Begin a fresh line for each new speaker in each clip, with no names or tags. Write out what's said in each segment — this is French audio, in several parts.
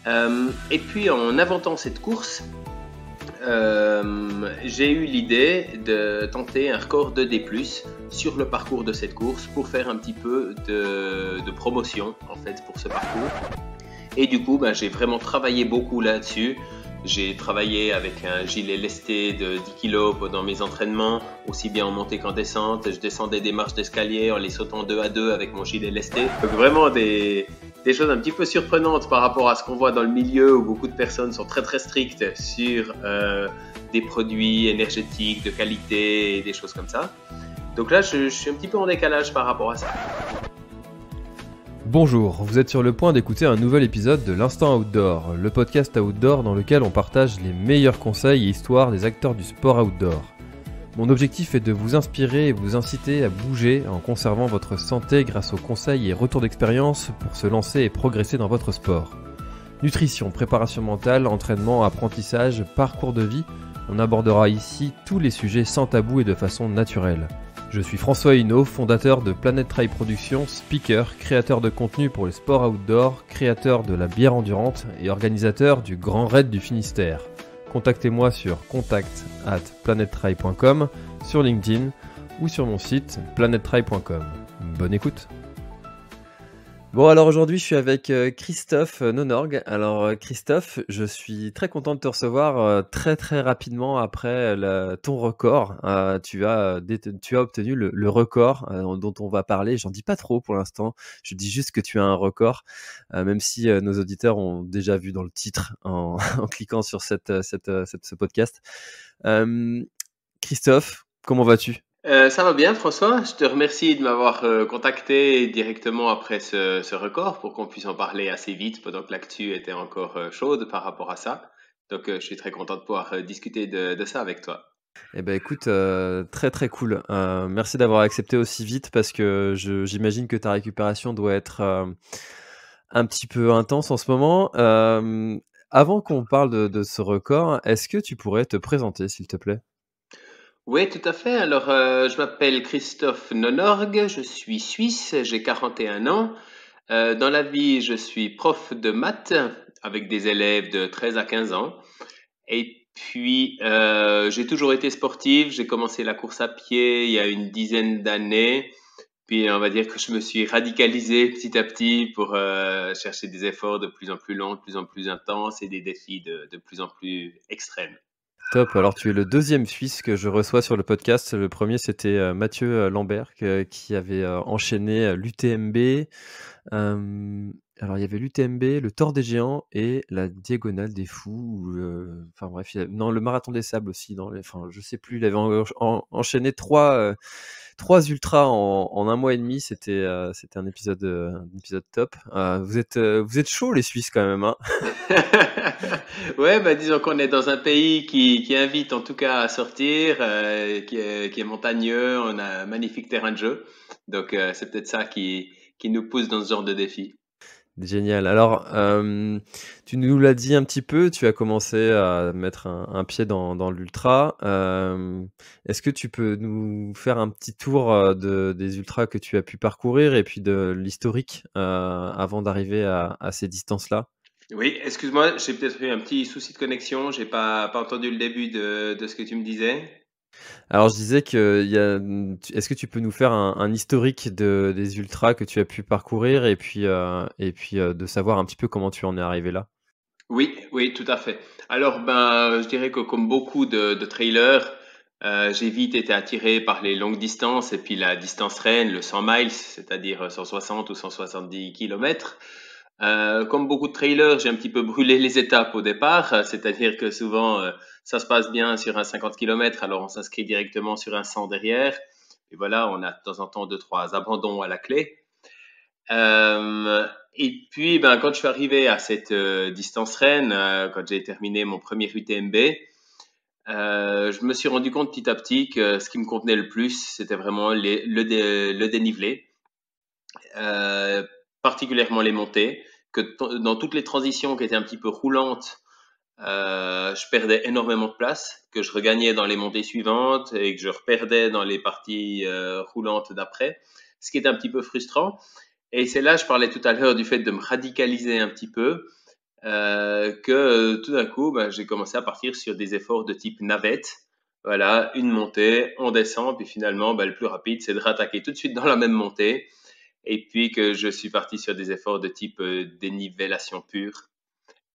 Et puis en inventant cette course, j'ai eu l'idée de tenter un record de D+, sur le parcours de cette course pour faire un petit peu de promotion en fait pour ce parcours. Et du coup, j'ai vraiment travaillé beaucoup là-dessus. J'ai travaillé avec un gilet lesté de 10 kg pendant mes entraînements, aussi bien en montée qu'en descente. Je descendais des marches d'escalier en les sautant 2 à 2 avec mon gilet lesté. Donc vraiment des choses un petit peu surprenantes par rapport à ce qu'on voit dans le milieu où beaucoup de personnes sont très très strictes sur des produits énergétiques de qualité et des choses comme ça. Donc là, je suis un petit peu en décalage par rapport à ça.
Bonjour, vous êtes sur le point d'écouter un nouvel épisode de l'Instant Outdoor, le podcast outdoor dans lequel on partage les meilleurs conseils et histoires des acteurs du sport outdoor. Mon objectif est de vous inspirer et vous inciter à bouger en conservant votre santé grâce aux conseils et retours d'expérience pour se lancer et progresser dans votre sport. Nutrition, préparation mentale, entraînement, apprentissage, parcours de vie, on abordera ici tous les sujets sans tabou et de façon naturelle. Je suis François Hinault, fondateur de Planet Trail Productions, speaker, créateur de contenu pour les sports outdoor, créateur de la bière endurante et organisateur du Grand Raid du Finistère. Contactez-moi sur contact@planettrail.com, sur LinkedIn ou sur mon site planettrail.com. Bonne écoute. Bon, alors aujourd'hui je suis avec Christophe Nonorgue. Alors Christophe, je suis très content de te recevoir très très rapidement après ton record. Tu as obtenu le record dont on va parler. J'en dis pas trop pour l'instant, je dis juste que tu as un record, même si nos auditeurs ont déjà vu dans le titre en, en cliquant sur ce podcast. Christophe, comment vas-tu ?
Ça va bien, François. Je te remercie de m'avoir contacté directement après ce record pour qu'on puisse en parler assez vite pendant que l'actu était encore chaude par rapport à ça. Donc, je suis très content de pouvoir discuter de ça avec toi.
Eh ben écoute, très très cool. Merci d'avoir accepté aussi vite parce que j'imagine que ta récupération doit être un petit peu intense en ce moment. Avant qu'on parle de ce record, est-ce que tu pourrais te présenter, s'il te plaît ?
Oui, tout à fait. Alors, je m'appelle Christophe Nonorgue, je suis suisse, j'ai 41 ans. Dans la vie, je suis prof de maths avec des élèves de 13 à 15 ans. Et puis, j'ai toujours été sportif. J'ai commencé la course à pied il y a une dizaine d'années. Puis, on va dire que je me suis radicalisé petit à petit pour chercher des efforts de plus en plus longs, de plus en plus intenses et des défis de plus en plus extrêmes.
Top, alors tu es le deuxième Suisse que je reçois sur le podcast. Le premier, c'était Mathieu Lambert qui avait enchaîné l'UTMB. Alors il y avait l'UTMB, le Tour des Géants et la Diagonale des Fous. Enfin bref, non, le Marathon des Sables aussi. Enfin, je sais plus, il avait enchaîné trois ultras en un mois et demi. C'était un épisode top. Vous êtes chauds les Suisses quand même, hein.
Ouais, disons qu'on est dans un pays qui invite en tout cas à sortir, qui est montagneux, on a un magnifique terrain de jeu. Donc, c'est peut-être ça qui nous pousse dans ce genre de défi.
Génial. Alors, tu nous l'as dit un petit peu, tu as commencé à mettre un pied dans l'ultra. Est-ce que tu peux nous faire un petit tour des ultras que tu as pu parcourir et puis de l'historique avant d'arriver à ces distances-là ?
Oui, excuse-moi, j'ai peut-être eu un petit souci de connexion, j'ai pas entendu le début de ce que tu me disais.
Alors, je disais est-ce que tu peux nous faire un historique des ultras que tu as pu parcourir et puis de savoir un petit peu comment tu en es arrivé là ?
Oui, oui, tout à fait. Alors, je dirais que comme beaucoup de trailers, j'ai vite été attiré par les longues distances et puis la distance reine, le 100 miles, c'est-à-dire 160 ou 170 kilomètres. Comme beaucoup de trailers, j'ai un petit peu brûlé les étapes au départ, c'est-à-dire que souvent, ça se passe bien sur un 50 km, alors on s'inscrit directement sur un 100 derrière. Et voilà, on a de temps en temps 2, 3 abandons à la clé. Et puis, quand je suis arrivé à cette distance reine, quand j'ai terminé mon premier UTMB, je me suis rendu compte petit à petit que ce qui me convenait le plus, c'était vraiment le dénivelé, euh, particulièrement les montées, que dans toutes les transitions qui étaient un petit peu roulantes, je perdais énormément de place, que je regagnais dans les montées suivantes et que je reperdais dans les parties roulantes d'après, ce qui est un petit peu frustrant. Et c'est là, je parlais tout à l'heure du fait de me radicaliser un petit peu. que tout d'un coup, ben, j'ai commencé à partir sur des efforts de type navette. Voilà, une montée, on descend, puis finalement, ben, le plus rapide, c'est de rattaquer tout de suite dans la même montée. Et puis que je suis parti sur des efforts de type dénivellation pure.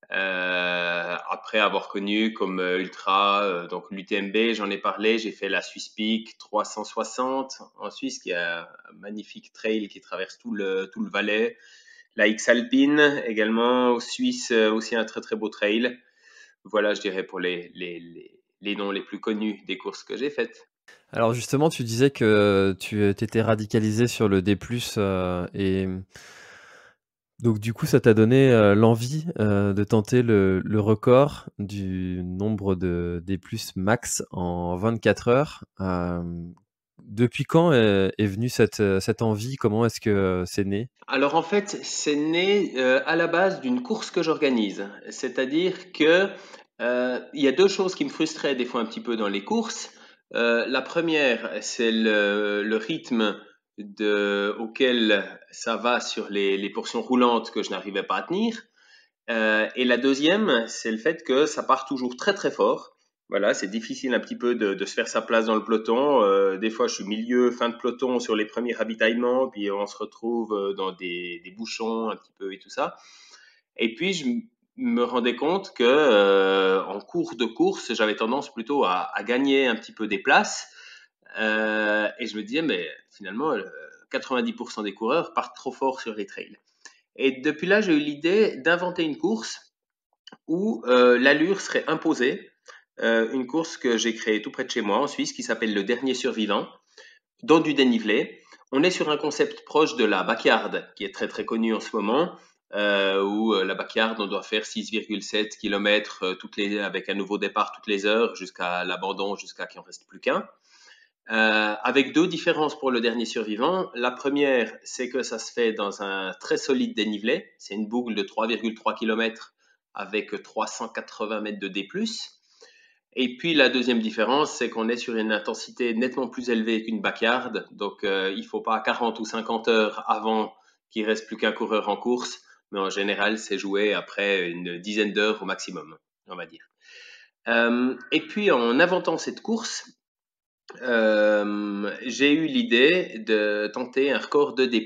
Après avoir connu comme ultra, donc l'UTMB, j'en ai parlé, j'ai fait la Swiss Peak 360 en Suisse, qui est un magnifique trail qui traverse tout le Valais. La X Alpine également, en Suisse, aussi un très très beau trail. Voilà, je dirais pour les noms les plus connus des courses que j'ai faites.
Alors justement, tu disais que tu t'étais radicalisé sur le D+, et donc du coup, ça t'a donné, l'envie, de tenter le record du nombre de D+ max en 24 heures. Depuis quand est venue cette envie? Comment est-ce que c'est né?
Alors en fait, c'est né à la base d'une course que j'organise. C'est-à-dire que il y a deux choses qui me frustraient des fois un petit peu dans les courses. La première, c'est le rythme auquel ça va sur les portions roulantes que je n'arrivais pas à tenir. Et la deuxième, c'est le fait que ça part toujours très très fort. Voilà, c'est difficile un petit peu de se faire sa place dans le peloton. Des fois, je suis milieu, fin de peloton sur les premiers ravitaillements, puis on se retrouve dans des bouchons un petit peu et tout ça. Et puis, me rendais compte que en cours de course, j'avais tendance plutôt à gagner un petit peu des places. Et je me disais, mais finalement, 90% des coureurs partent trop fort sur les trails. Et depuis là, j'ai eu l'idée d'inventer une course où l'allure serait imposée. Une course que j'ai créée tout près de chez moi en Suisse qui s'appelle le Dernier Survivant, dans du dénivelé. On est sur un concept proche de la backyard qui est très très connue en ce moment, où la backyard on doit faire 6,7 km avec un nouveau départ toutes les heures jusqu'à l'abandon, jusqu'à qu'il en reste plus qu'un. Avec deux différences pour le Dernier Survivant. La première, c'est que ça se fait dans un très solide dénivelé. C'est une boucle de 3,3 km avec 380 mètres de D+. Et puis la deuxième différence, c'est qu'on est sur une intensité nettement plus élevée qu'une backyard. Donc il ne faut pas 40 ou 50 heures avant qu'il ne reste plus qu'un coureur en course. Mais en général, c'est joué après une dizaine d'heures au maximum, on va dire. Et puis en inventant cette course, j'ai eu l'idée de tenter un record de D+,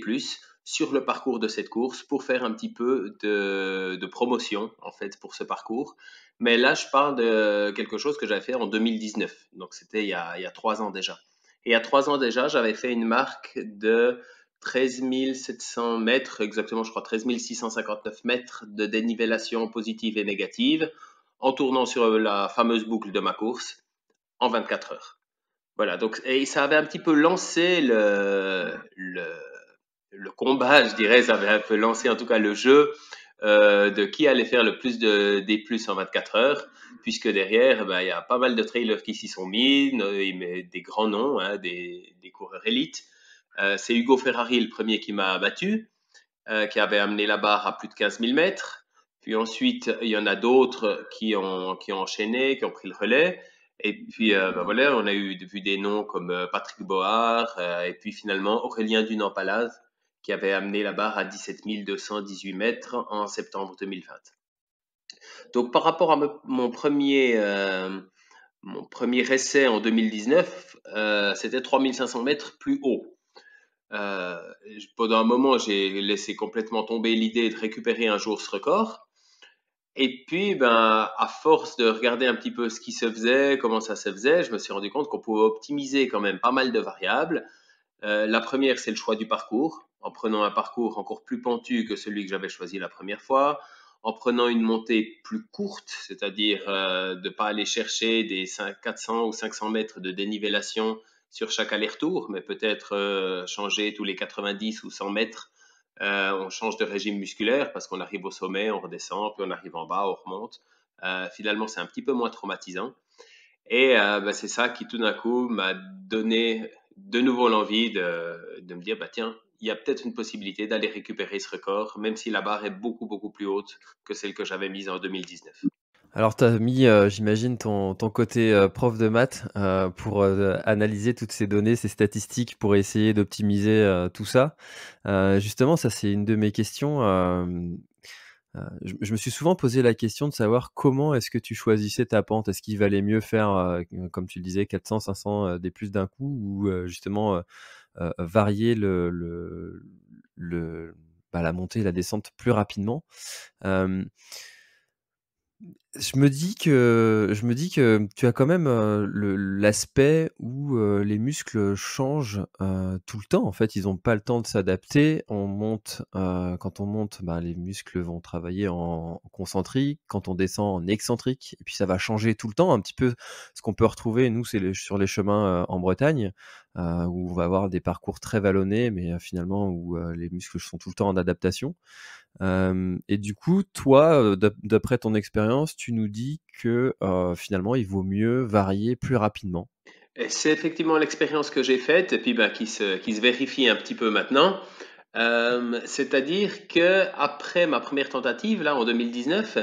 sur le parcours de cette course pour faire un petit peu de promotion, en fait, pour ce parcours. Mais là, je parle de quelque chose que j'avais fait en 2019. Donc, c'était il y a 3 ans déjà. Et il y a 3 ans déjà, j'avais fait une marque de 13 700 mètres, exactement, je crois 13 659 mètres de dénivellation positive et négative en tournant sur la fameuse boucle de ma course en 24 heures. Voilà, donc, et ça avait un petit peu lancé le combat, je dirais, ça avait un peu lancé en tout cas le jeu de qui allait faire le plus des plus en 24 heures, puisque derrière, ben, il y a pas mal de trailers qui s'y sont mis, des grands noms, hein, des coureurs élites. C'est Hugo Ferrari le premier qui m'a battu, qui avait amené la barre à plus de 15 000 mètres. Puis ensuite, il y en a d'autres qui ont enchaîné, qui ont pris le relais. Et puis, ben voilà, on a vu des noms comme Patrick Bohard, et puis finalement Aurélien Dunant-Palaz, qui avait amené la barre à 17 218 mètres en septembre 2020. Donc, par rapport à mon premier essai en 2019, c'était 3500 mètres plus haut. Pendant un moment, j'ai laissé complètement tomber l'idée de récupérer un jour ce record. Et puis, ben, à force de regarder un petit peu ce qui se faisait, comment ça se faisait, je me suis rendu compte qu'on pouvait optimiser quand même pas mal de variables. La première, c'est le choix du parcours, en prenant un parcours encore plus pentu que celui que j'avais choisi la première fois, en prenant une montée plus courte, c'est-à-dire de ne pas aller chercher des 400 ou 500 mètres de dénivellation sur chaque aller-retour, mais peut-être changer tous les 90 ou 100 mètres. On change de régime musculaire parce qu'on arrive au sommet, on redescend, puis on arrive en bas, on remonte. Finalement, c'est un petit peu moins traumatisant. Et ben, c'est ça qui tout d'un coup m'a donné de nouveau l'envie de me dire, bah tiens, il y a peut-être une possibilité d'aller récupérer ce record, même si la barre est beaucoup, beaucoup plus haute que celle que j'avais mise en 2019.
Alors tu as mis, j'imagine ton côté, prof de maths, pour, analyser toutes ces données, ces statistiques pour essayer d'optimiser, tout ça. Justement, ça c'est une de mes questions, Je me suis souvent posé la question de savoir comment est-ce que tu choisissais ta pente? Est-ce qu'il valait mieux faire, comme tu le disais 400-500, des plus d'un coup ou, justement, varier le la montée et la descente plus rapidement? Hem je me dis que tu as quand même, l'aspect où, les muscles changent, tout le temps. En fait, ils ont pas le temps de s'adapter. Quand on monte, les muscles vont travailler en concentrique, quand on descend en excentrique et puis ça va changer tout le temps. Un petit peu ce qu'on peut retrouver, nous, c'est sur les chemins, en Bretagne, où on va avoir des parcours très vallonnés, mais, finalement où, les muscles sont tout le temps en adaptation. Et du coup, toi, d'après ton expérience, tu nous dis que, finalement, il vaut mieux varier plus rapidement.
Et c'est effectivement l'expérience que j'ai faite et puis qui se vérifie un petit peu maintenant. C'est-à-dire que après ma première tentative, là en 2019,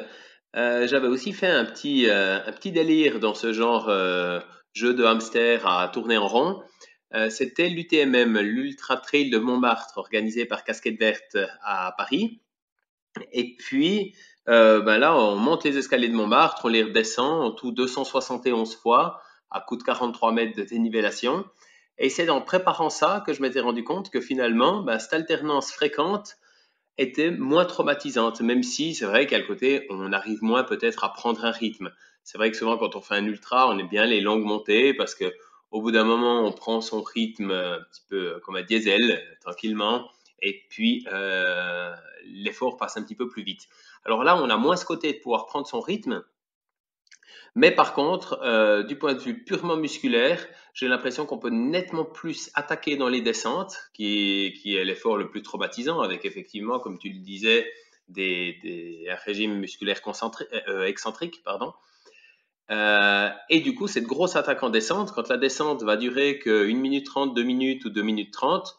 j'avais aussi fait un petit délire dans ce genre jeu de hamster à tourner en rond. C'était l'UTMM, l'Ultra Trail de Montmartre, organisé par Casquette Verte à Paris. Et puis, là, on monte les escaliers de Montmartre, on les redescend en tout 271 fois, à coup de 43 mètres de dénivellation. Et c'est en préparant ça que je m'étais rendu compte que finalement, cette alternance fréquente était moins traumatisante, même si c'est vrai qu'à le côté, on arrive moins peut-être à prendre un rythme. C'est vrai que souvent, quand on fait un ultra, on aime bien les longues montées parce que au bout d'un moment, on prend son rythme un petit peu comme un diesel, tranquillement, et puis l'effort passe un petit peu plus vite. Alors là, on a moins ce côté de pouvoir prendre son rythme, mais par contre, du point de vue purement musculaire, j'ai l'impression qu'on peut nettement plus attaquer dans les descentes, qui est l'effort le plus traumatisant, avec effectivement, comme tu le disais, un régime musculaire excentrique, pardon. Et du coup, cette grosse attaque en descente, quand la descente va durer que 1 minute 30, 2 minutes ou 2 minutes 30,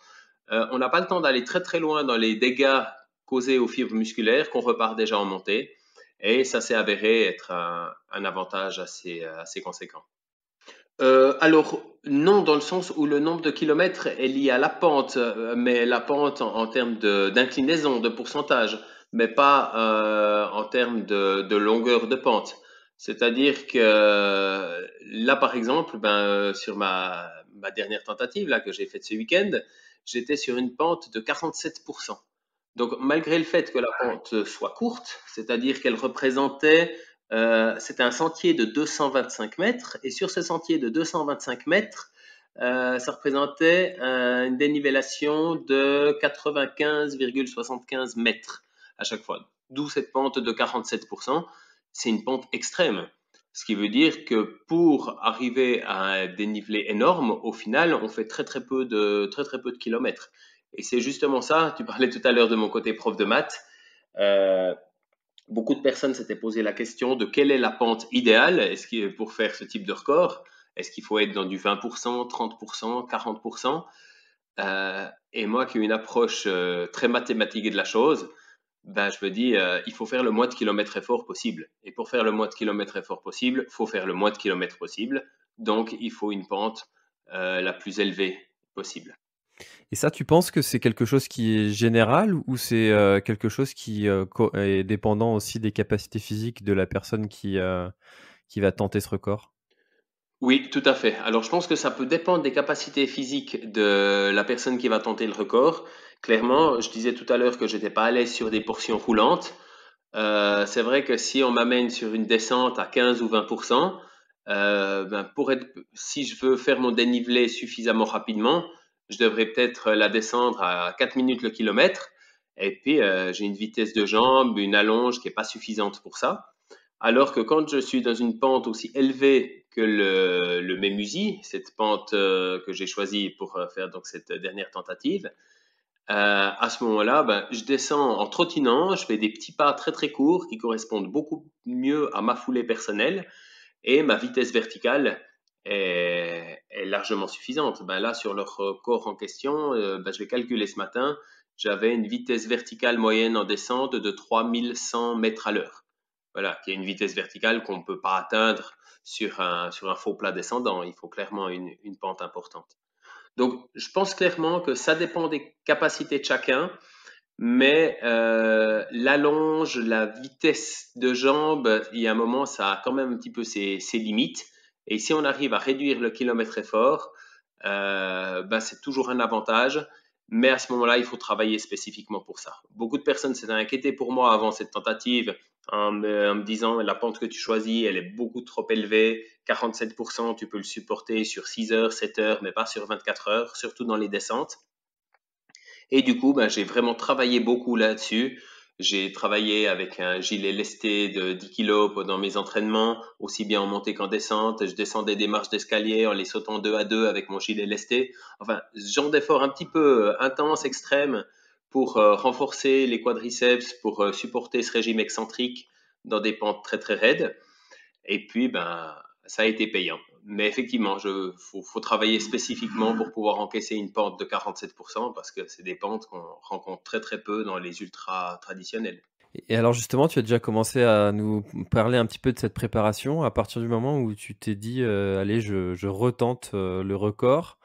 on n'a pas le temps d'aller très très loin dans les dégâts causés aux fibres musculaires qu'on repart déjà en montée. Et ça s'est avéré être un avantage assez conséquent. Alors, non, dans le sens où le nombre de kilomètres est lié à la pente, mais la pente en termes d'inclinaison, de pourcentage, mais pas en termes de longueur de pente. C'est-à-dire que là, par exemple, sur ma dernière tentative là, que j'ai faite ce week-end, j'étais sur une pente de 47%. Donc, malgré le fait que la pente soit courte, c'est-à-dire qu'elle représentait c'était un sentier de 225 mètres et sur ce sentier de 225 mètres, ça représentait une dénivellation de 95,75 mètres à chaque fois. D'où cette pente de 47%. C'est une pente extrême. Ce qui veut dire que pour arriver à un dénivelé énorme, au final, on fait très très peu de kilomètres. Et c'est justement ça, tu parlais tout à l'heure de mon côté prof de maths. Euh, Beaucoup de personnes s'étaient posé la question de quelle est la pente idéale pour faire ce type de record. Est-ce qu'il faut être dans du 20%, 30%, 40%? Et moi qui ai une approche très mathématique de la chose, je me dis, il faut faire le moins de kilomètres effort possible. Et pour faire le moins de kilomètres effort possible, il faut faire le moins de kilomètres possible. Donc, il faut une pente la plus élevée possible.
Et ça, tu penses que c'est quelque chose qui est général ou c'est, quelque chose qui, est dépendant aussi des capacités physiques de la personne qui va tenter ce record?
Oui, tout à fait. Alors, je pense que ça peut dépendre des capacités physiques de la personne qui va tenter le record. Clairement, je disais tout à l'heure que j'étais pas à l'aise sur des portions roulantes. C'est vrai que si on m'amène sur une descente à 15 ou 20%, si je veux faire mon dénivelé suffisamment rapidement, je devrais peut-être la descendre à 4 minutes le kilomètre. Et puis, j'ai une vitesse de jambe, une allonge qui est pas suffisante pour ça. Alors que quand je suis dans une pente aussi élevée que le Mémusi, cette pente que j'ai choisie pour faire donc cette dernière tentative, à ce moment-là, je descends en trottinant, je fais des petits pas très très courts qui correspondent beaucoup mieux à ma foulée personnelle et ma vitesse verticale est largement suffisante. Là, sur le record en question, je l'ai calculé ce matin, j'avais une vitesse verticale moyenne en descente de 3100 mètres à l'heure. Voilà, qui est une vitesse verticale qu'on ne peut pas atteindre sur un faux plat descendant. Il faut clairement une pente importante. Donc, je pense clairement que ça dépend des capacités de chacun. Mais l'allonge, la vitesse de jambe, il y a un moment, ça a quand même un petit peu ses limites. Et si on arrive à réduire le kilomètre effort, c'est toujours un avantage. Mais à ce moment-là, il faut travailler spécifiquement pour ça. Beaucoup de personnes s'étaient inquiétées pour moi avant cette tentative en me disant la pente que tu choisis, elle est beaucoup trop élevée. 47%, tu peux le supporter sur 6 heures, 7 heures, mais pas sur 24 heures, surtout dans les descentes. Et du coup, j'ai vraiment travaillé beaucoup là-dessus. J'ai travaillé avec un gilet lesté de 10 kilos pendant mes entraînements, aussi bien en montée qu'en descente. Je descendais des marches d'escalier en les sautant 2 à 2 avec mon gilet lesté. Enfin, ce genre d'effort un petit peu intense, extrême, pour renforcer les quadriceps, pour supporter ce régime excentrique dans des pentes très très raides. Et puis, ça a été payant. Mais effectivement, faut travailler spécifiquement pour pouvoir encaisser une pente de 47% parce que c'est des pentes qu'on rencontre très très peu dans les ultras traditionnels.
Et alors justement, tu as déjà commencé à nous parler un petit peu de cette préparation à partir du moment où tu t'es dit, «Allez, je retente, le record».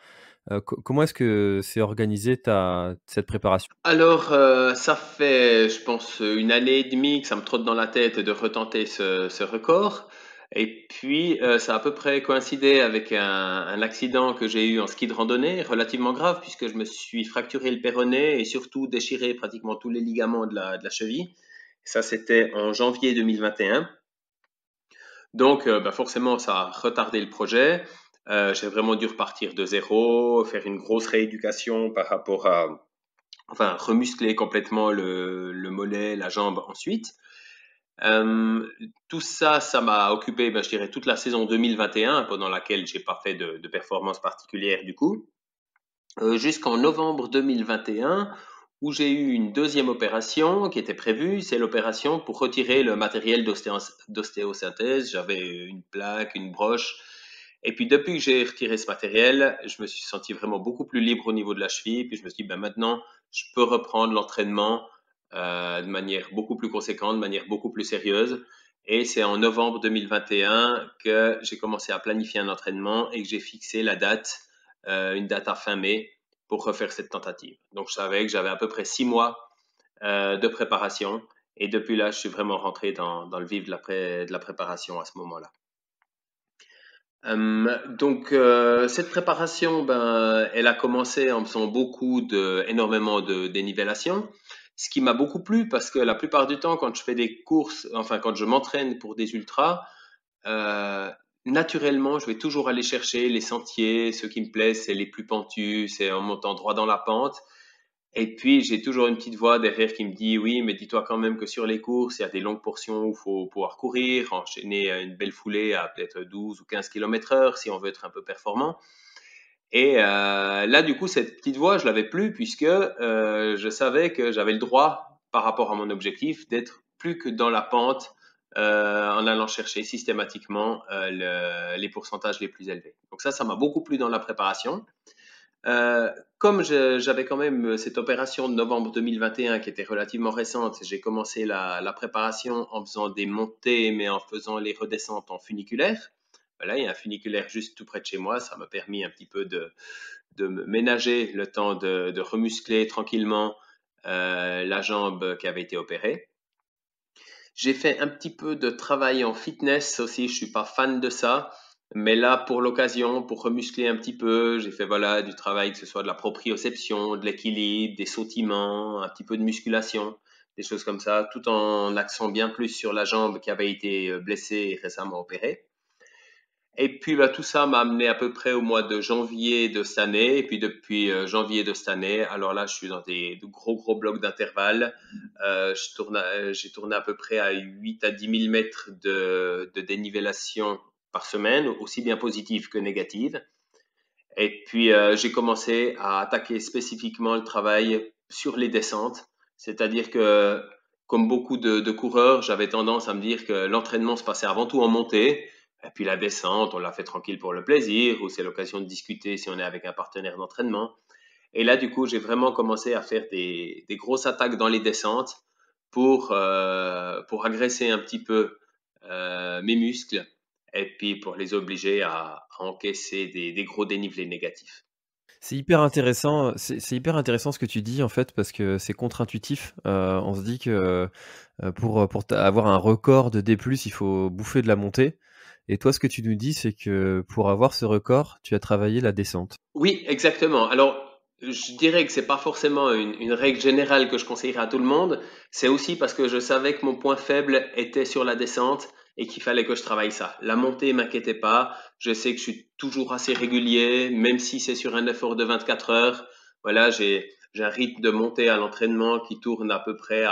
Comment est-ce que c'est organisé cette préparation?
Alors, ça fait, je pense, une année et demie que ça me trotte dans la tête de retenter ce record. Et puis, ça a à peu près coïncidé avec un accident que j'ai eu en ski de randonnée, relativement grave, puisque je me suis fracturé le péroné et surtout déchiré pratiquement tous les ligaments de la cheville. Ça, c'était en janvier 2021. Donc, forcément, ça a retardé le projet. J'ai vraiment dû repartir de zéro, faire une grosse rééducation par rapport à, enfin, remuscler complètement le mollet, la jambe ensuite. Tout ça, ça m'a occupé, je dirais, toute la saison 2021, pendant laquelle j'ai pas fait de performance particulière du coup, jusqu'en novembre 2021, où j'ai eu une deuxième opération qui était prévue. C'est l'opération pour retirer le matériel d'ostéosynthèse. J'avais une plaque, une broche. Et puis depuis que j'ai retiré ce matériel, je me suis senti vraiment beaucoup plus libre au niveau de la cheville. Puis je me suis dit, maintenant, je peux reprendre l'entraînement de manière beaucoup plus conséquente, de manière beaucoup plus sérieuse. Et c'est en novembre 2021 que j'ai commencé à planifier un entraînement et que j'ai fixé la date, une date à fin mai pour refaire cette tentative. Donc je savais que j'avais à peu près 6 mois de préparation. Et depuis là, je suis vraiment rentré dans le vif de la préparation à ce moment-là. Donc cette préparation, elle a commencé en faisant énormément de dénivellation, ce qui m'a beaucoup plu parce que la plupart du temps, quand je fais des courses, enfin quand je m'entraîne pour des ultras, euh, naturellement, je vais toujours aller chercher les sentiers, ceux qui me plaisent, c'est les plus pentus, c'est en montant droit dans la pente. Et puis, j'ai toujours une petite voix derrière qui me dit, oui, mais dis-toi quand même que sur les courses, il y a des longues portions où il faut pouvoir courir, enchaîner une belle foulée à peut-être 12 ou 15 km heure si on veut être un peu performant. Et là, du coup, cette petite voix, je l'avais plus puisque je savais que j'avais le droit, par rapport à mon objectif, d'être plus que dans la pente en allant chercher systématiquement les pourcentages les plus élevés. Donc ça m'a beaucoup plu dans la préparation. Comme j'avais quand même cette opération de novembre 2021 qui était relativement récente, j'ai commencé la préparation en faisant des montées, mais en faisant les redescentes en funiculaire. Voilà, il y a un funiculaire juste tout près de chez moi. Ça m'a permis un petit peu de me ménager le temps de remuscler tranquillement la jambe qui avait été opérée. J'ai fait un petit peu de travail en fitness aussi. Je suis pas fan de ça. Mais là, pour l'occasion, pour remuscler un petit peu, j'ai fait voilà du travail, que ce soit de la proprioception, de l'équilibre, des sautillements, un petit peu de musculation, des choses comme ça, tout en accent bien plus sur la jambe qui avait été blessée et récemment opérée. Et puis tout ça m'a amené à peu près au mois de janvier de cette année. Et puis depuis janvier de cette année, alors là, je suis dans de gros blocs d'intervalle. J'ai tourné à peu près à 8 à 10 000 mètres de dénivellation par semaine, aussi bien positive que négative. Et puis j'ai commencé à attaquer spécifiquement le travail sur les descentes. C'est-à-dire que, comme beaucoup de coureurs, j'avais tendance à me dire que l'entraînement se passait avant tout en montée. Et puis la descente, on la fait tranquille pour le plaisir, ou c'est l'occasion de discuter si on est avec un partenaire d'entraînement. Et là, du coup, j'ai vraiment commencé à faire des grosses attaques dans les descentes pour agresser un petit peu mes muscles et puis pour les obliger à encaisser des gros dénivelés négatifs.
C'est hyper intéressant, c'est hyper intéressant ce que tu dis en fait parce que c'est contre-intuitif. On se dit que, pour avoir un record de D+, il faut bouffer de la montée et toi ce que tu nous dis, c'est que pour avoir ce record, tu as travaillé la descente.
Oui, exactement. Alors, je dirais que c'est pas forcément une règle générale que je conseillerais à tout le monde. C'est aussi parce que je savais que mon point faible était sur la descente et qu'il fallait que je travaille ça. La montée m'inquiétait pas. Je sais que je suis toujours assez régulier, même si c'est sur un effort de 24 heures. Voilà, j'ai un rythme de montée à l'entraînement qui tourne à peu près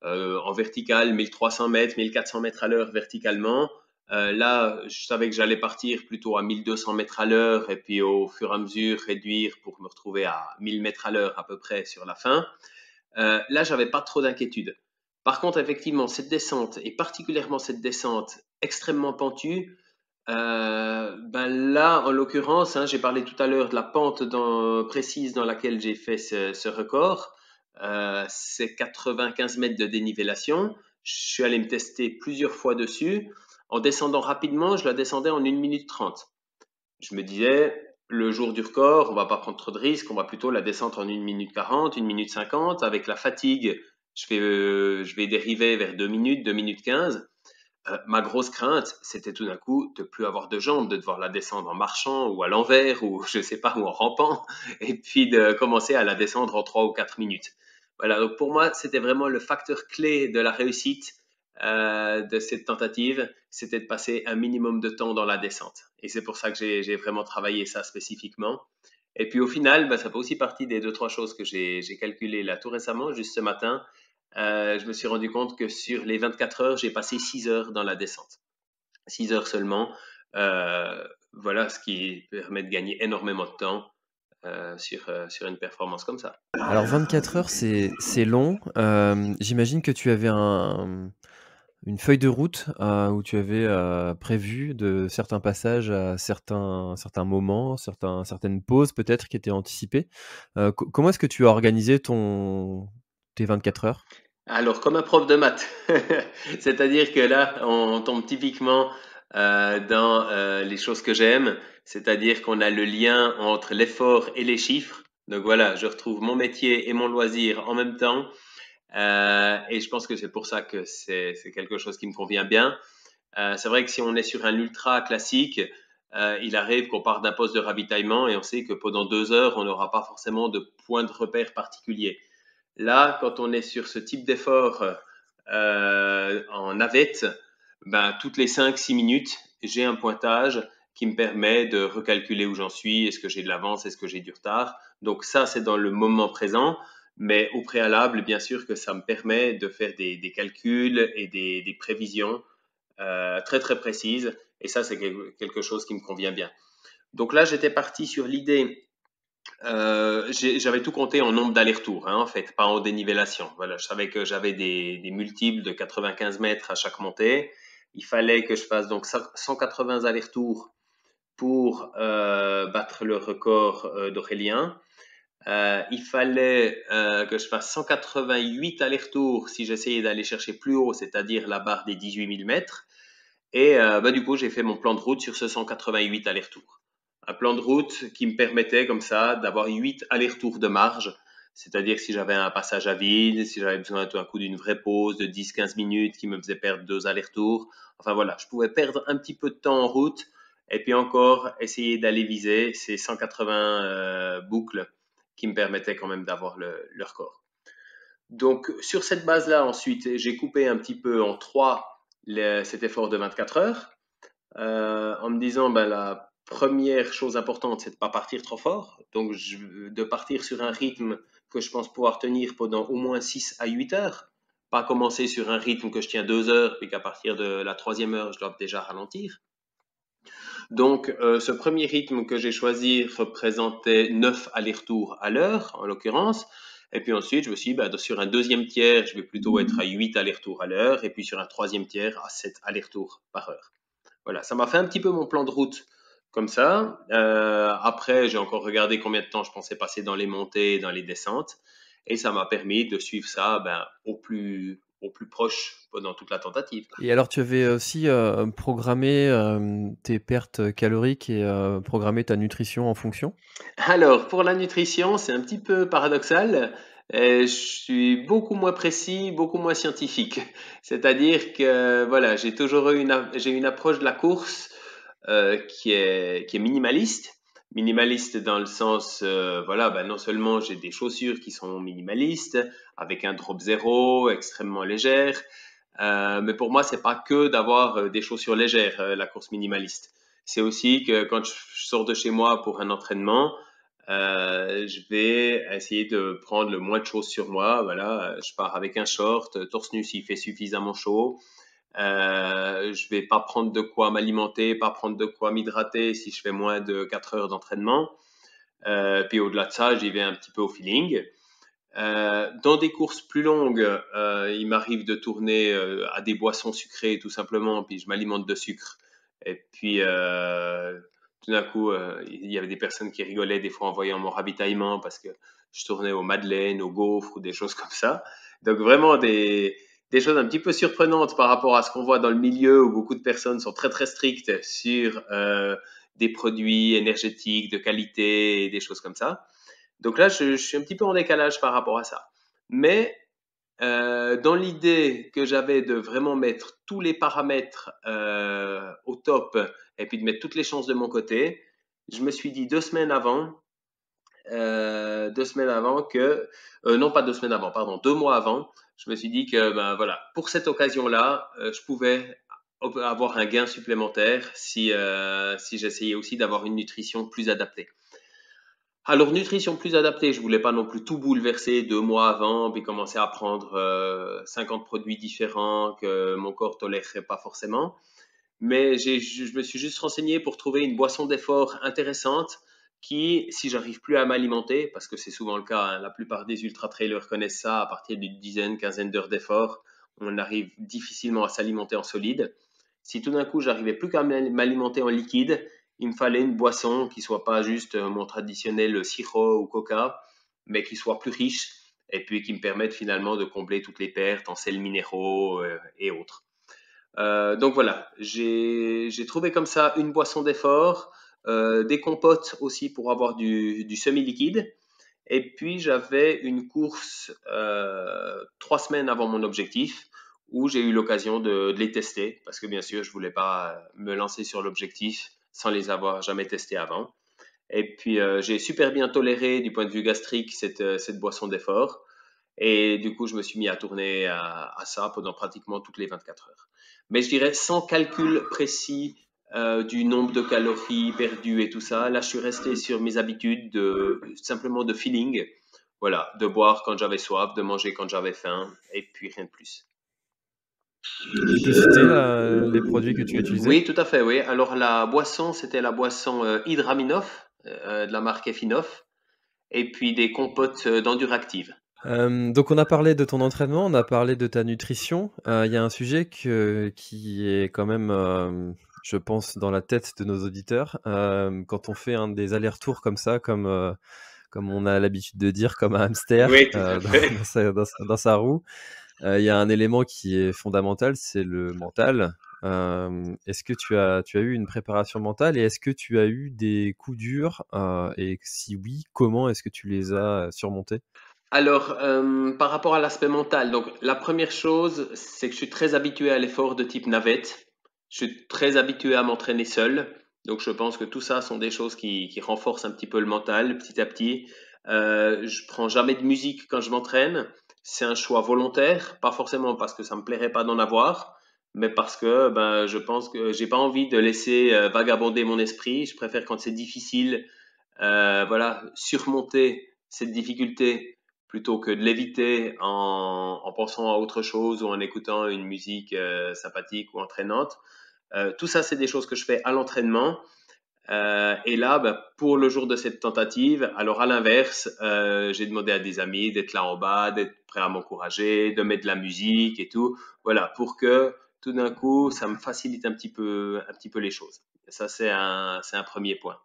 en vertical, 1300 mètres, 1400 mètres à l'heure verticalement. Là, je savais que j'allais partir plutôt à 1200 mètres à l'heure et puis au fur et à mesure réduire pour me retrouver à 1000 mètres à l'heure à peu près sur la fin. Là, j'avais pas trop d'inquiétude. Par contre, effectivement, cette descente et particulièrement cette descente extrêmement pentue, ben là, en l'occurrence, hein, j'ai parlé tout à l'heure de la pente précise dans laquelle j'ai fait ce record. C'est 95 mètres de dénivellation. Je suis allé me tester plusieurs fois dessus. En descendant rapidement, je la descendais en 1 minute 30. Je me disais, le jour du record, on va pas prendre trop de risques, on va plutôt la descendre en 1 minute 40, 1 minute 50. Avec la fatigue, je vais dériver vers 2 minutes, 2 minutes 15. Ma grosse crainte, c'était tout d'un coup de plus avoir de jambes, de devoir la descendre en marchant ou à l'envers ou je sais pas, ou en rampant, et puis de commencer à la descendre en 3 ou 4 minutes. Voilà, donc pour moi, c'était vraiment le facteur clé de la réussite de cette tentative, c'était de passer un minimum de temps dans la descente. Et c'est pour ça que j'ai vraiment travaillé ça spécifiquement. Et puis au final, bah, ça fait aussi partie des deux, trois choses que j'ai calculées là tout récemment, juste ce matin. Je me suis rendu compte que sur les 24 heures, j'ai passé 6 heures dans la descente. 6 heures seulement. Voilà, ce qui permet de gagner énormément de temps sur une performance comme ça.
Alors 24 heures, c'est long. J'imagine que tu avais une feuille de route où tu avais prévu de certains passages à certains moments, certaines pauses peut-être qui étaient anticipées. Comment est-ce que tu as organisé tes 24 heures?
Alors, comme un prof de maths, c'est-à-dire que là, on tombe typiquement dans les choses que j'aime, c'est-à-dire qu'on a le lien entre l'effort et les chiffres. Donc voilà, je retrouve mon métier et mon loisir en même temps. Et je pense que c'est pour ça que c'est quelque chose qui me convient bien. C'est vrai que si on est sur un ultra classique, il arrive qu'on parte d'un poste de ravitaillement et on sait que pendant 2 heures, on n'aura pas forcément de point de repère particulier. Là, quand on est sur ce type d'effort en navette, ben, toutes les 5-6 minutes, j'ai un pointage qui me permet de recalculer où j'en suis, est-ce que j'ai de l'avance, est-ce que j'ai du retard. Donc ça, c'est dans le moment présent, mais au préalable, bien sûr que ça me permet de faire des calculs et des prévisions très très précises, et ça, c'est quelque chose qui me convient bien. Donc là, j'étais parti sur l'idée j'avais tout compté en nombre d'allers-retours, hein, en fait, pas en dénivellation. Voilà, je savais que j'avais des multiples de 95 mètres à chaque montée. Il fallait que je fasse donc 180 allers-retours pour battre le record d'Aurélien. Il fallait que je fasse 188 allers-retours si j'essayais d'aller chercher plus haut, c'est-à-dire la barre des 18 000 mètres. Et bah, du coup, j'ai fait mon plan de route sur ce 188 allers-retours. Un plan de route qui me permettait comme ça d'avoir 8 allers-retours de marge. C'est-à-dire si j'avais un passage à vide, si j'avais besoin tout d'un coup d'une vraie pause de 10-15 minutes qui me faisait perdre 2 allers-retours. Enfin voilà, je pouvais perdre un petit peu de temps en route et puis encore essayer d'aller viser ces 180 boucles qui me permettaient quand même d'avoir le record. Donc, sur cette base-là, ensuite, j'ai coupé un petit peu en trois cet effort de 24 heures en me disant, ben, la première chose importante, c'est de ne pas partir trop fort. Donc, de partir sur un rythme que je pense pouvoir tenir pendant au moins 6 à 8 heures. Pas commencer sur un rythme que je tiens 2 heures, puis qu'à partir de la troisième heure, je dois déjà ralentir. Donc, ce premier rythme que j'ai choisi représentait 9 allers-retours à l'heure, en l'occurrence. Et puis ensuite, je me suis dit, bah, sur un deuxième tiers, je vais plutôt être à 8 allers-retours à l'heure. Et puis sur un troisième tiers, à 7 allers-retours par heure. Voilà, ça m'a fait un petit peu mon plan de route comme ça. Après, j'ai encore regardé combien de temps je pensais passer dans les montées et dans les descentes. Et ça m'a permis de suivre ça ben, au au plus proche pendant toute la tentative.
Et alors, tu avais aussi programmé tes pertes caloriques et programmé ta nutrition en fonction?
Alors, pour la nutrition, c'est un petit peu paradoxal. Je suis beaucoup moins précis, beaucoup moins scientifique. C'est-à-dire que voilà, j'ai une approche de la course qui est minimaliste. Minimaliste dans le sens, voilà, ben non seulement j'ai des chaussures qui sont minimalistes, avec un drop zéro, extrêmement légère, mais pour moi, c'est pas que d'avoir des chaussures légères, la course minimaliste. C'est aussi que quand je sors de chez moi pour un entraînement, je vais essayer de prendre le moins de choses sur moi. Voilà, je pars avec un short, torse nu s'il fait suffisamment chaud. Je vais pas prendre de quoi m'alimenter, pas prendre de quoi m'hydrater si je fais moins de 4 heures d'entraînement. Puis au-delà de ça, j'y vais un petit peu au feeling. Dans des courses plus longues, il m'arrive de tourner à des boissons sucrées tout simplement, puis je m'alimente de sucre. Et puis tout d'un coup, il y avait des personnes qui rigolaient des fois en voyant mon ravitaillement parce que je tournais aux madeleines, aux gaufres ou des choses comme ça. Donc vraiment des choses un petit peu surprenantes par rapport à ce qu'on voit dans le milieu où beaucoup de personnes sont très très strictes sur des produits énergétiques de qualité et des choses comme ça. Donc là, je suis un petit peu en décalage par rapport à ça. Mais dans l'idée que j'avais de vraiment mettre tous les paramètres au top et puis de mettre toutes les chances de mon côté, je me suis dit 2 semaines avant que, non pas 2 semaines avant, pardon, 2 mois avant, je me suis dit que ben voilà, pour cette occasion-là, je pouvais avoir un gain supplémentaire si j'essayais aussi d'avoir une nutrition plus adaptée. Alors, nutrition plus adaptée, je voulais pas non plus tout bouleverser 2 mois avant, puis commencer à prendre 50 produits différents que mon corps tolérerait pas forcément. Mais je me suis juste renseigné pour trouver une boisson d'effort intéressante qui, si j'arrive plus à m'alimenter, parce que c'est souvent le cas, hein, la plupart des ultra-trailers connaissent ça, à partir d'une dizaine, quinzaine d'heures d'effort, on arrive difficilement à s'alimenter en solide. Si tout d'un coup, j'arrivais plus qu'à m'alimenter en liquide, il me fallait une boisson qui soit pas juste mon traditionnel sirop ou coca, mais qui soit plus riche et puis qui me permette finalement de combler toutes les pertes en sels minéraux et autres. Donc voilà, j'ai trouvé comme ça une boisson d'effort, des compotes aussi pour avoir du semi-liquide. Et puis j'avais une course 3 semaines avant mon objectif où j'ai eu l'occasion de les tester parce que bien sûr je voulais pas me lancer sur l'objectif sans les avoir jamais testés avant. Et puis j'ai super bien toléré du point de vue gastrique cette boisson d'effort. Et du coup, je me suis mis à tourner à ça pendant pratiquement toutes les 24 heures. Mais je dirais sans calcul précis du nombre de calories perdues et tout ça. Là, je suis resté sur mes habitudes simplement de feeling. Voilà, de boire quand j'avais soif, de manger quand j'avais faim, et puis rien de plus.
Tu peux citer les produits que tu as utilisés?
Oui, tout à fait, oui. Alors la boisson, c'était la boisson Hydraminoff de la marque Effinoff, et puis des compotes d'Enduractive.
Donc on a parlé de ton entraînement, on a parlé de ta nutrition. Il y a un sujet qui est quand même, je pense, dans la tête de nos auditeurs. Quand on fait des allers-retours comme ça, comme on a l'habitude de dire, comme un hamster
Oui, tout à fait.
dans sa roue, il y a un élément qui est fondamental, c'est le mental. Est-ce que tu as eu une préparation mentale et est-ce que tu as eu des coups durs? Et si oui, comment est-ce que tu les as surmontés?
Alors, par rapport à l'aspect mental, donc la première chose, c'est que je suis très habitué à l'effort de type navette. Je suis très habitué à m'entraîner seul. Donc, je pense que tout ça sont des choses qui renforcent un petit peu le mental petit à petit. Je prends jamais de musique quand je m'entraîne. C'est un choix volontaire, pas forcément parce que ça me plairait pas d'en avoir, mais parce que ben, je pense que j'ai pas envie de laisser vagabonder mon esprit. Je préfère quand c'est difficile, voilà, surmonter cette difficulté plutôt que de l'éviter en pensant à autre chose ou en écoutant une musique sympathique ou entraînante. Tout ça, c'est des choses que je fais à l'entraînement. Et là, bah, pour le jour de cette tentative, alors à l'inverse, j'ai demandé à des amis d'être là en bas, d'être prêts à m'encourager, de mettre de la musique et tout. Voilà, pour que tout d'un coup, ça me facilite un petit peu les choses. Ça, c'est un premier point.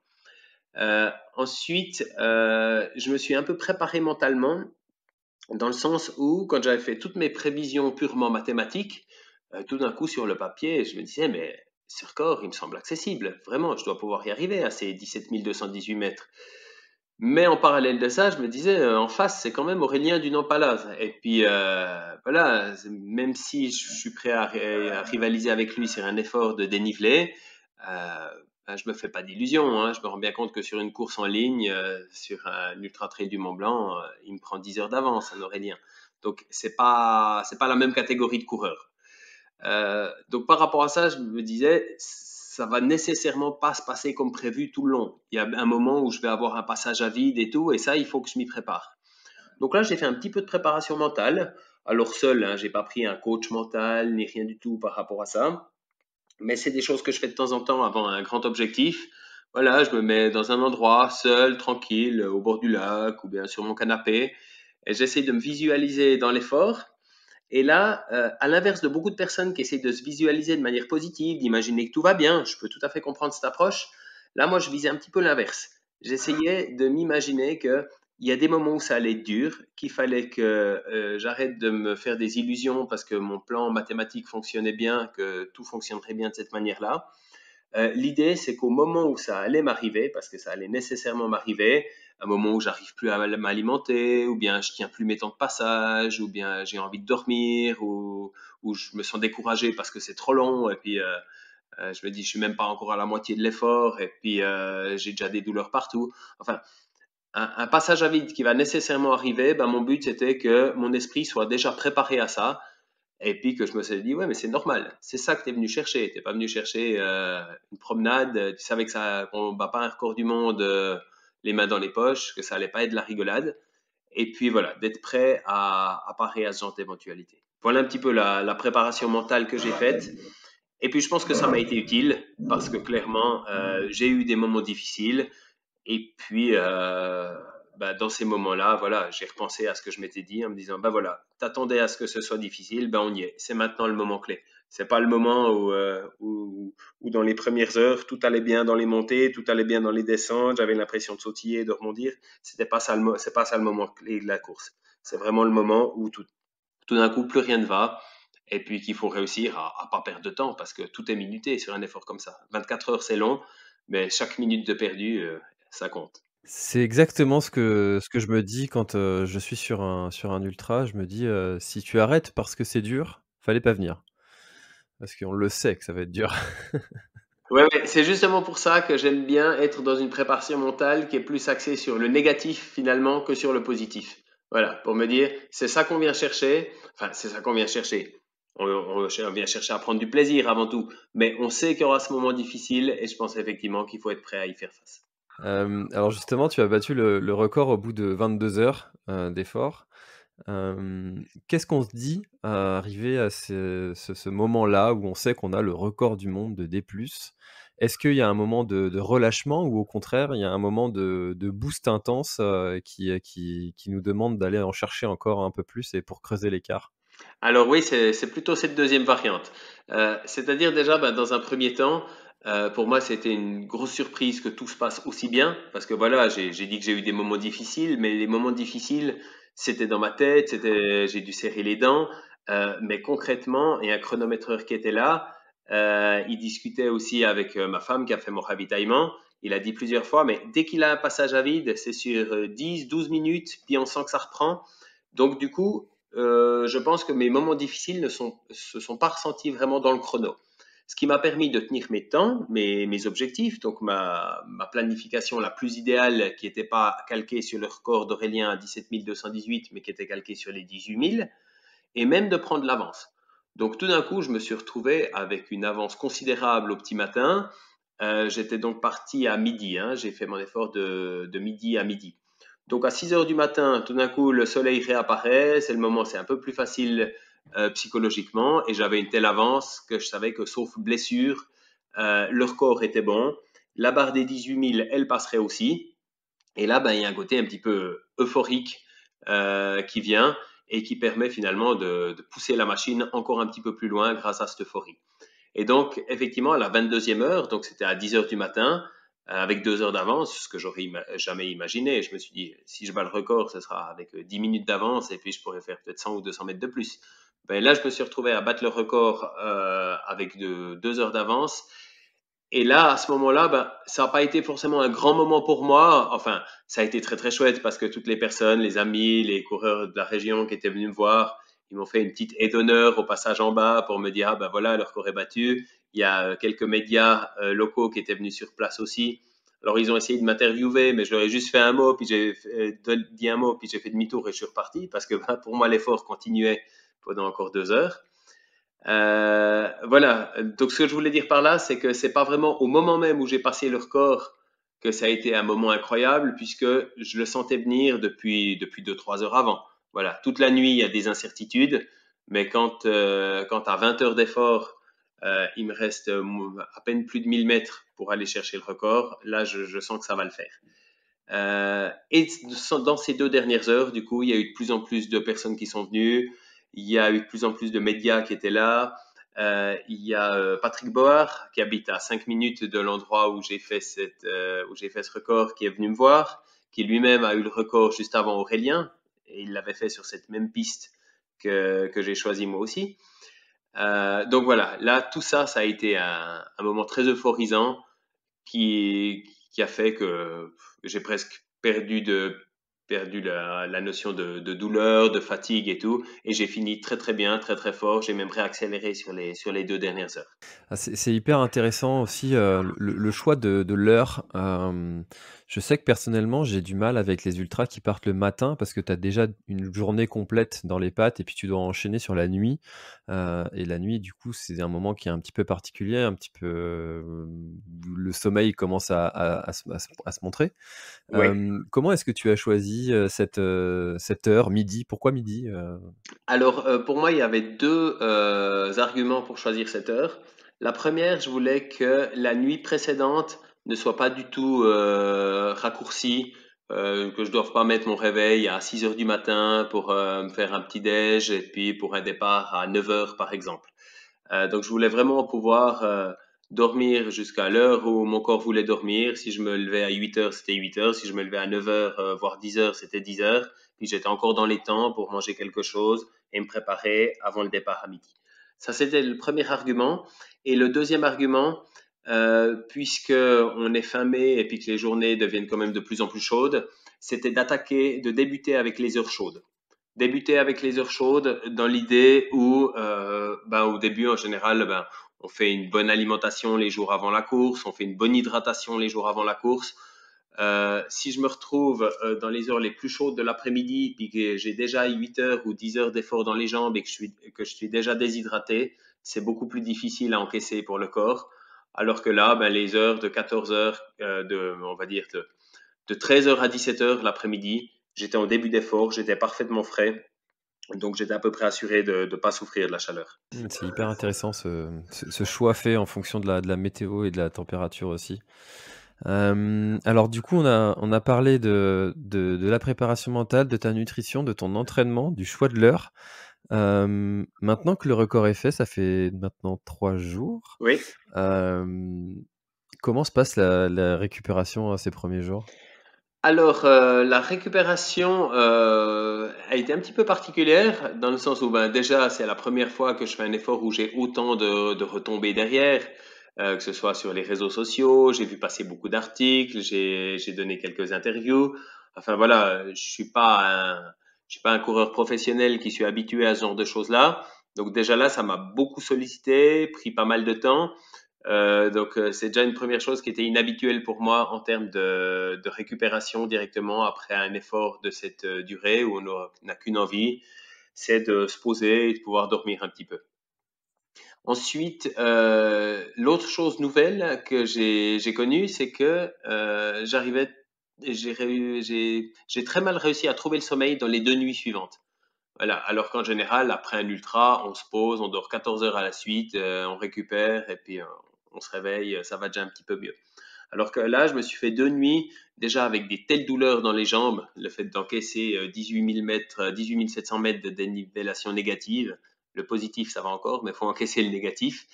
Ensuite, je me suis un peu préparé mentalement dans le sens où, quand j'avais fait toutes mes prévisions purement mathématiques, tout d'un coup, sur le papier, je me disais, mais ce record, il me semble accessible. Vraiment, je dois pouvoir y arriver à ces 17 218 mètres. Mais en parallèle de ça, je me disais, en face, c'est quand même Aurélien Dunant-Palaz. Et puis, voilà, même si je suis prêt à rivaliser avec lui sur un effort de dénivelé, ben, je me fais pas d'illusions, hein. Je me rends bien compte que sur une course en ligne, sur un ultra trail du Mont Blanc, il me prend 10 heures d'avance, un Aurélien. Donc, c'est pas la même catégorie de coureur. Donc par rapport à ça, je me disais, ça va nécessairement pas se passer comme prévu tout le long. Il y a un moment où je vais avoir un passage à vide et tout, et ça, il faut que je m'y prépare. Donc là, j'ai fait un petit peu de préparation mentale. Alors seul, hein, j'ai pas pris un coach mental ni rien du tout par rapport à ça, mais c'est des choses que je fais de temps en temps avant un grand objectif. Voilà, je me mets dans un endroit seul, tranquille, au bord du lac ou bien sur mon canapé, et j'essaie de me visualiser dans l'effort. Et là, à l'inverse de beaucoup de personnes qui essaient de se visualiser de manière positive, d'imaginer que tout va bien, je peux tout à fait comprendre cette approche. Là, moi, je visais un petit peu l'inverse. J'essayais de m'imaginer qu'il y a des moments où ça allait être dur, qu'il fallait que j'arrête de me faire des illusions parce que mon plan mathématique fonctionnait bien, que tout fonctionnerait bien de cette manière-là. L'idée, c'est qu'au moment où ça allait m'arriver, parce que ça allait nécessairement m'arriver, un moment où j'arrive plus à m'alimenter, ou bien je tiens plus mes temps de passage, ou bien j'ai envie de dormir, ou je me sens découragé parce que c'est trop long, et puis je me dis je suis même pas encore à la moitié de l'effort, et puis j'ai déjà des douleurs partout. Enfin, un passage à vide qui va nécessairement arriver, ben, mon but c'était que mon esprit soit déjà préparé à ça, et puis que je me suis dit, ouais, mais c'est normal. C'est ça que tu es venu chercher. Tu n'es pas venu chercher une promenade. Tu savais que ça, qu'on ne bat pas un record du monde les mains dans les poches, que ça allait pas être de la rigolade. Et puis voilà, d'être prêt à parer à ce genre d'éventualité. Voilà un petit peu la préparation mentale que j'ai faite. Et puis je pense que ça m'a été utile parce que clairement, j'ai eu des moments difficiles. Et puis, bah, dans ces moments-là, voilà, j'ai repensé à ce que je m'étais dit en me disant, bah voilà, t'attendais à ce que ce soit difficile, ben on y est. C'est maintenant le moment clé. C'est pas le moment où dans les premières heures, tout allait bien dans les montées, tout allait bien dans les descentes, j'avais l'impression de sautiller, de rebondir. C'est pas ça le moment clé de la course. C'est vraiment le moment où tout d'un coup, plus rien ne va. Et puis qu'il faut réussir à pas perdre de temps parce que tout est minuté sur un effort comme ça. 24 heures, c'est long, mais chaque minute de perdu, ça compte.
C'est exactement ce que je me dis quand, je suis sur un ultra. Je me dis, «Si tu arrêtes parce que c'est dur, fallait pas venir». Parce qu'on le sait que ça va être dur.
Ouais, ouais, c'est justement pour ça que j'aime bien être dans une préparation mentale qui est plus axée sur le négatif finalement que sur le positif. Voilà, pour me dire, c'est ça qu'on vient chercher. Enfin, c'est ça qu'on vient chercher. On vient chercher à prendre du plaisir avant tout. Mais on sait qu'il y aura ce moment difficile et je pense effectivement qu'il faut être prêt à y faire face.
Alors justement, tu as battu le record au bout de 22 heures, d'effort. Qu'est-ce qu'on se dit à arriver à ce moment-là où on sait qu'on a le record du monde de D+? Est-ce qu'il y a un moment de relâchement ou au contraire, il y a un moment de boost intense, qui nous demande d'aller en chercher encore un peu plus et pour creuser l'écart?
Alors oui, c'est plutôt cette deuxième variante. C'est-à-dire déjà, ben, dans un premier temps, pour moi, c'était une grosse surprise que tout se passe aussi bien, parce que voilà, j'ai dit que j'ai eu des moments difficiles, mais les moments difficiles, c'était dans ma tête, j'ai dû serrer les dents, mais concrètement, et un chronométreur qui était là, il discutait aussi avec ma femme qui a fait mon ravitaillement. Il a dit plusieurs fois, mais dès qu'il a un passage à vide, c'est sur 10, 12 minutes, puis on sent que ça reprend. Donc du coup, je pense que mes moments difficiles ne se sont pas ressentis vraiment dans le chrono. Ce qui m'a permis de tenir mes temps, mes objectifs, donc ma planification la plus idéale qui n'était pas calquée sur le record d'Aurélien à 17 218, mais qui était calquée sur les 18 000, et même de prendre l'avance. Donc tout d'un coup, je me suis retrouvé avec une avance considérable au petit matin. J'étais donc parti à midi, hein, j'ai fait mon effort de midi à midi. Donc à 6 heures du matin, tout d'un coup, le soleil réapparaît, c'est le moment, c'est un peu plus facile psychologiquement, et j'avais une telle avance que je savais que sauf blessure, le record était bon. La barre des 18 000, elle passerait aussi. Et là, ben, il y a un côté un petit peu euphorique qui vient et qui permet finalement de pousser la machine encore un petit peu plus loin grâce à cette euphorie. Et donc, effectivement, à la 22e heure, donc c'était à 10 heures du matin, avec 2 heures d'avance, ce que j'aurais jamais imaginé. Je me suis dit, si je bats le record, ce sera avec 10 minutes d'avance et puis je pourrais faire peut-être 100 ou 200 mètres de plus. Ben là, je me suis retrouvé à battre le record avec 2 heures d'avance. Et là, à ce moment-là, ben, ça n'a pas été forcément un grand moment pour moi. Enfin, ça a été très très chouette parce que toutes les personnes, les amis, les coureurs de la région qui étaient venus me voir, ils m'ont fait une petite aide d'honneur au passage en bas pour me dire, ah ben voilà, leur record est battu. Il y a quelques médias locaux qui étaient venus sur place aussi. Alors, ils ont essayé de m'interviewer, mais je leur ai juste fait un mot, puis j'ai dit un mot, puis j'ai fait demi-tour et je suis reparti parce que ben, pour moi, l'effort continuait pendant encore 2 heures. Voilà. Donc, ce que je voulais dire par là, c'est que c'est pas vraiment au moment même où j'ai passé le record que ça a été un moment incroyable, puisque je le sentais venir depuis 2-3 heures avant. Voilà. Toute la nuit, il y a des incertitudes, mais quand à 20 heures d'effort, il me reste à peine plus de 1000 mètres pour aller chercher le record, là, je sens que ça va le faire. Et dans ces 2 dernières heures, du coup, il y a eu de plus en plus de personnes qui sont venues. Il y a eu de plus en plus de médias qui étaient là. Il y a Patrick Board, qui habite à 5 minutes de l'endroit où j'ai fait ce record, qui est venu me voir, qui lui-même a eu le record juste avant Aurélien. Et il l'avait fait sur cette même piste que j'ai choisi moi aussi. Donc voilà, là, tout ça, ça a été un moment très euphorisant qui a fait que j'ai presque perdu la notion de douleur, de fatigue et tout. Et j'ai fini très très bien, très très fort. J'ai même réaccéléré sur les 2 dernières heures.
Ah, c'est hyper intéressant aussi le choix de l'heure. Je sais que personnellement, j'ai du mal avec les ultras qui partent le matin parce que tu as déjà une journée complète dans les pattes et puis tu dois enchaîner sur la nuit. Et la nuit, du coup, c'est un moment qui est un petit peu particulier, un petit peu. Le sommeil commence à se montrer.
Oui.
Comment est-ce que tu as choisi cette heure, midi? Pourquoi midi
Alors, pour moi, il y avait deux arguments pour choisir cette heure. La première, je voulais que la nuit précédente ne soit pas du tout raccourcie, que je ne doive pas mettre mon réveil à 6 heures du matin pour me faire un petit déj et puis pour un départ à 9 heures, par exemple. Donc, je voulais vraiment pouvoir dormir jusqu'à l'heure où mon corps voulait dormir. Si je me levais à 8 heures, c'était 8 heures. Si je me levais à 9 heures, voire 10 heures, c'était 10 heures. Puis j'étais encore dans les temps pour manger quelque chose et me préparer avant le départ à midi. Ça, c'était le premier argument. Et le deuxième argument, puisque on est fin mai et puis que les journées deviennent quand même de plus en plus chaudes, c'était de débuter avec les heures chaudes. Débuter avec les heures chaudes dans l'idée où, au début, en général, on fait une bonne alimentation les jours avant la course, on fait une bonne hydratation les jours avant la course. Si je me retrouve dans les heures les plus chaudes de l'après-midi, puis que j'ai déjà 8 heures ou 10 heures d'effort dans les jambes et que je suis déjà déshydraté, c'est beaucoup plus difficile à encaisser pour le corps. Alors que là, les heures de 14 heures, on va dire de 13 heures à 17 heures l'après-midi, j'étais en début d'effort, j'étais parfaitement frais, donc j'étais à peu près assuré de ne pas souffrir de la chaleur.
C'est hyper intéressant ce choix fait en fonction de la météo et de la température aussi. Alors du coup, on a parlé de la préparation mentale, de ta nutrition, de ton entraînement, du choix de l'heure. Maintenant que le record est fait, ça fait maintenant 3 jours.
Oui.
Comment se passe la récupération ces premiers jours?
Alors, la récupération a été un petit peu particulière dans le sens où déjà c'est la première fois que je fais un effort où j'ai autant de retombées derrière, que ce soit sur les réseaux sociaux, j'ai vu passer beaucoup d'articles, j'ai donné quelques interviews. Enfin voilà, je suis pas un coureur professionnel qui suis habitué à ce genre de choses-là. Donc déjà là, ça m'a beaucoup sollicité, pris pas mal de temps. Donc c'est déjà une première chose qui était inhabituelle pour moi en termes de récupération directement après un effort de cette durée où on n'a qu'une envie, c'est de se poser et de pouvoir dormir un petit peu. Ensuite, l'autre chose nouvelle que j'ai connue, c'est que j'ai très mal réussi à trouver le sommeil dans les 2 nuits suivantes. Voilà. Alors qu'en général, après un ultra, on se pose, on dort 14 heures à la suite, on récupère et puis on se réveille, ça va déjà un petit peu mieux. Alors que là, je me suis fait 2 nuits déjà avec des telles douleurs dans les jambes, le fait d'encaisser 18 000 mètres, 18 700 mètres de dénivellation négative. Le positif, ça va encore, mais il faut encaisser le négatif.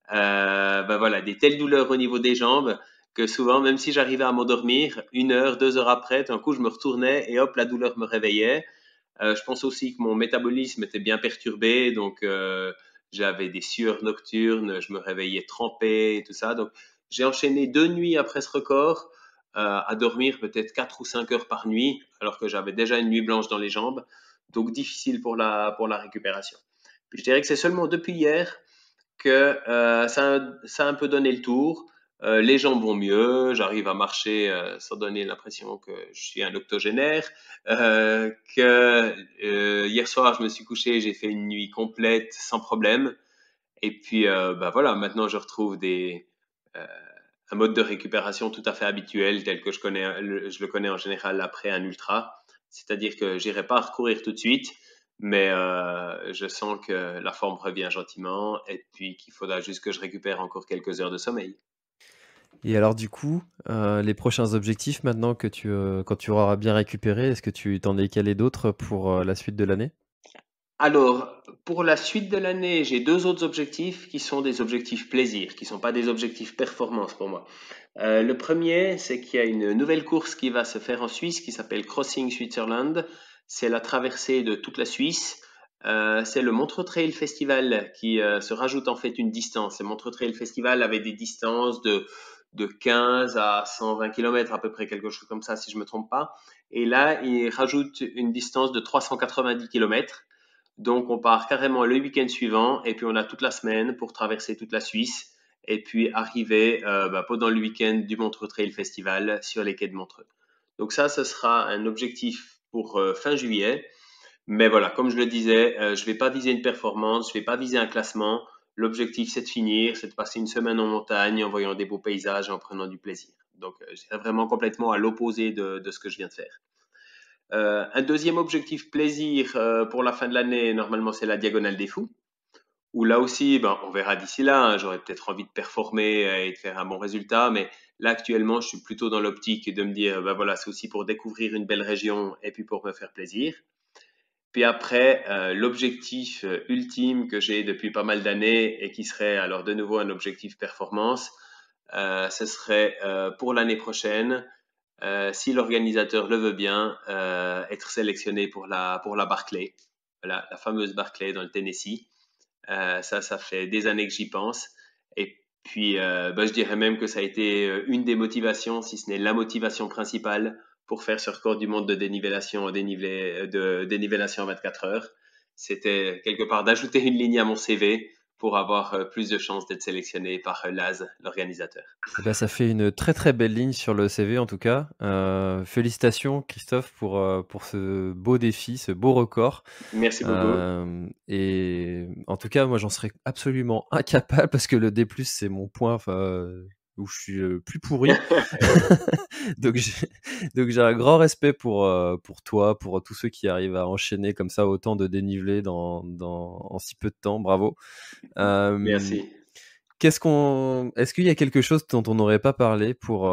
Voilà, des telles douleurs au niveau des jambes que souvent, même si j'arrivais à m'endormir, 1 heure, 2 heures après, d'un coup, je me retournais et hop, la douleur me réveillait. Je pense aussi que mon métabolisme était bien perturbé, donc j'avais des sueurs nocturnes, je me réveillais trempé et tout ça. Donc j'ai enchaîné 2 nuits après ce record à dormir peut-être 4 ou 5 heures par nuit, alors que j'avais déjà une nuit blanche dans les jambes. Donc difficile pour la récupération. Puis je dirais que c'est seulement depuis hier que ça a un peu donné le tour. Les jambes vont mieux, j'arrive à marcher sans donner l'impression que je suis un octogénaire. Hier soir, je me suis couché, j'ai fait une nuit complète sans problème. Et puis, voilà, maintenant je retrouve euh, un mode de récupération tout à fait habituel, tel que je le connais en général après un ultra. C'est-à-dire que j'irai pas recourir tout de suite, mais je sens que la forme revient gentiment et puis qu'il faudra juste que je récupère encore quelques heures de sommeil.
Et alors du coup, les prochains objectifs maintenant quand tu auras bien récupéré, est-ce que tu t'en es calé d'autres pour, la suite de l'année?
Alors, pour la suite de l'année, j'ai 2 autres objectifs qui sont des objectifs plaisir, qui sont pas des objectifs performance pour moi. Le premier, c'est qu'il y a une nouvelle course qui va se faire en Suisse qui s'appelle Crossing Switzerland. C'est la traversée de toute la Suisse. C'est le Montreux Trail Festival qui se rajoute en fait une distance. Le Montreux Trail Festival avait des distances de 15 à 120 km à peu près, quelque chose comme ça si je me trompe pas. Et là, il rajoute une distance de 390 km. Donc, on part carrément le week-end suivant et puis on a toute la semaine pour traverser toute la Suisse et puis arriver pendant le week-end du Montreux Trail Festival sur les quais de Montreux. Donc ça, ce sera un objectif pour fin juillet. Mais voilà, comme je le disais, je ne vais pas viser une performance, je ne vais pas viser un classement. L'objectif, c'est de finir, c'est de passer une semaine en montagne en voyant des beaux paysages et en prenant du plaisir. Donc, c'est vraiment complètement à l'opposé de ce que je viens de faire. Un deuxième objectif plaisir pour la fin de l'année, normalement, c'est la Diagonale des Fous. Où là aussi, on verra d'ici là. Hein, j'aurais peut-être envie de performer et de faire un bon résultat, mais là actuellement, je suis plutôt dans l'optique de me dire, voilà, c'est aussi pour découvrir une belle région et puis pour me faire plaisir. Puis après, l'objectif ultime que j'ai depuis pas mal d'années et qui serait alors de nouveau un objectif performance, ce serait pour l'année prochaine, si l'organisateur le veut bien, être sélectionné pour la Barclay, la fameuse Barclay dans le Tennessee. Ça fait des années que j'y pense. Et puis, je dirais même que ça a été une des motivations, si ce n'est la motivation principale pour faire ce record du monde de dénivellation en 24 heures. C'était quelque part d'ajouter une ligne à mon CV pour avoir plus de chances d'être sélectionné par Laz, l'organisateur.
Eh ben, ça fait une très très belle ligne sur le CV en tout cas. Félicitations Christophe pour ce beau défi, ce beau record.
Merci beaucoup.
Et en tout cas, moi j'en serais absolument incapable parce que le D+, c'est mon point où je suis le plus pourri. Donc j'ai un grand respect pour toi, pour tous ceux qui arrivent à enchaîner comme ça autant de dénivelé en si peu de temps. Bravo.
Merci.
Est-ce qu'il y a quelque chose dont on n'aurait pas parlé pour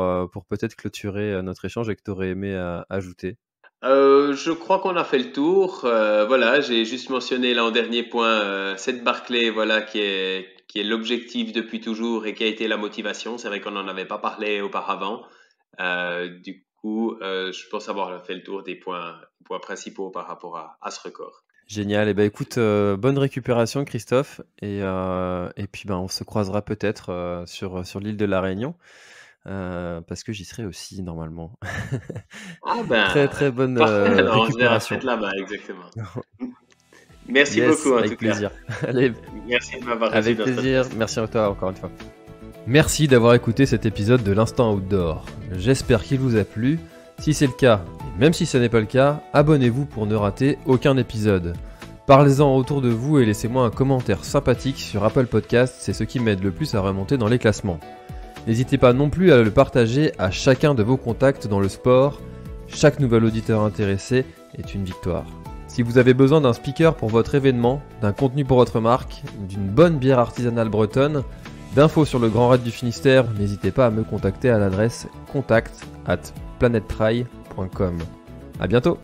peut-être clôturer notre échange et que tu aurais aimé ajouter?
Je crois qu'on a fait le tour. Voilà, j'ai juste mentionné là en dernier point cette Barclay, voilà, qui est l'objectif depuis toujours et qui a été la motivation. C'est vrai qu'on n'en avait pas parlé auparavant. Du coup, je pense avoir fait le tour des points principaux par rapport à ce record.
Génial. Et ben écoute, bonne récupération Christophe et puis on se croisera peut-être sur l'île de la Réunion parce que j'y serai aussi normalement.
Ah
Très très bonne
parfait. Alors, on se verra
récupération.
peut-être là-bas, exactement. Merci
Yes,
beaucoup en
avec
tout
plaisir.
cas.
Allez,
Merci de m'avoir reçu
avec
dans ce
plaisir.
podcast.
Merci à toi encore une fois. Merci d'avoir écouté cet épisode de l'Instant Outdoor. J'espère qu'il vous a plu. Si c'est le cas, et même si ce n'est pas le cas, abonnez-vous pour ne rater aucun épisode. Parlez-en autour de vous et laissez-moi un commentaire sympathique sur Apple Podcast, c'est ce qui m'aide le plus à remonter dans les classements. N'hésitez pas non plus à le partager à chacun de vos contacts dans le sport. Chaque nouvel auditeur intéressé est une victoire. Si vous avez besoin d'un speaker pour votre événement, d'un contenu pour votre marque, d'une bonne bière artisanale bretonne, d'infos sur le Grand Raid du Finistère, n'hésitez pas à me contacter à l'adresse contact@planettry.com. À bientôt!